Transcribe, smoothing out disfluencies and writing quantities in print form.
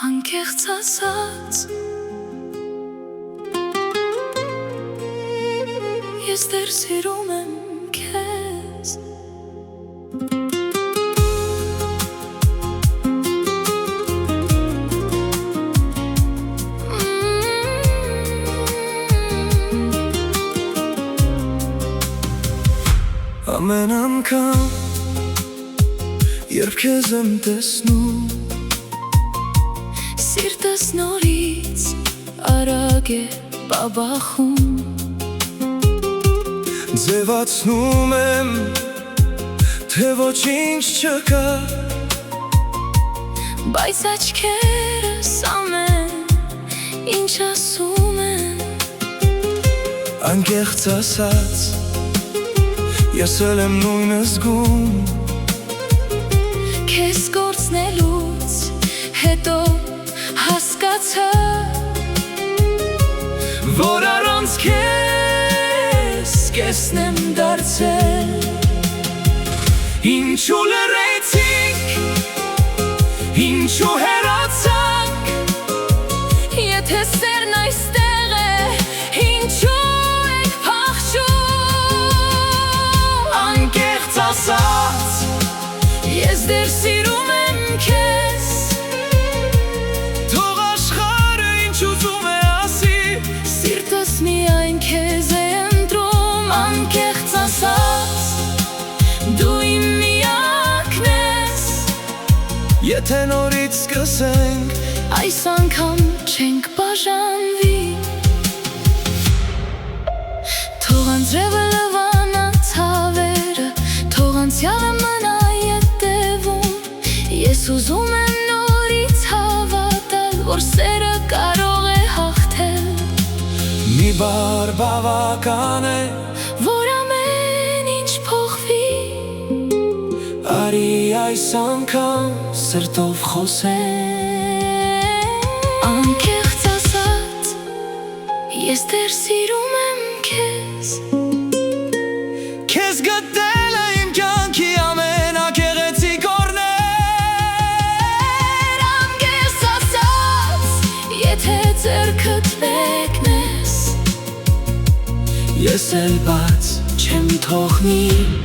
անկեղծ ասած ես դեռ սիրում եմ քեզ Ամեն անգամ երբ քեզ եմ տեսնում Սիրտս նորից արագ է բաբախում Ձևացնում եմ, թե ոչինչ չկա Բայց աչքերս ամեն ինչ ասում են Անկեղծ ասած Ես էլ եմ նույնը զգում Քեզ կորցնելուց հետո հասկացա Որ առանց քեզ կեսն եմ դարձել Ինչու լռեցինք, ինչու հեռացանք Եթե սերն այստեղ է, ինչու եք փախչում Անկեղծ ասած Ես դեռ սիրում եմ քեզ Թող աշխարհը ինչ ուզում է ասի Սիրտս միայն քեզ է ընտրում Անկեղծ ասած Դու իմ միակն ես Եթե նորից սկսենք Այս անգամ չենք բաժանվի Թող անձրևը լվանա ցավերը Թող անցյալը մնա ետևում Ես ուզում եմ նորից հավատալ Որ սերը կարող է հաղթել Մի բառ բավական է Որ ամեն ինչ փոխվի Արի այս անգամ սրտով խոսենք Անկեղծ ասած Ես դեռ սիրում եմ քեզ Քեզ գտել է իմ կյանքի ամենագեղեցիկ օրներ Անկեղծ ասած Եթե ձեռքդ մեկնես Ես էլ բաց չեմ թողնի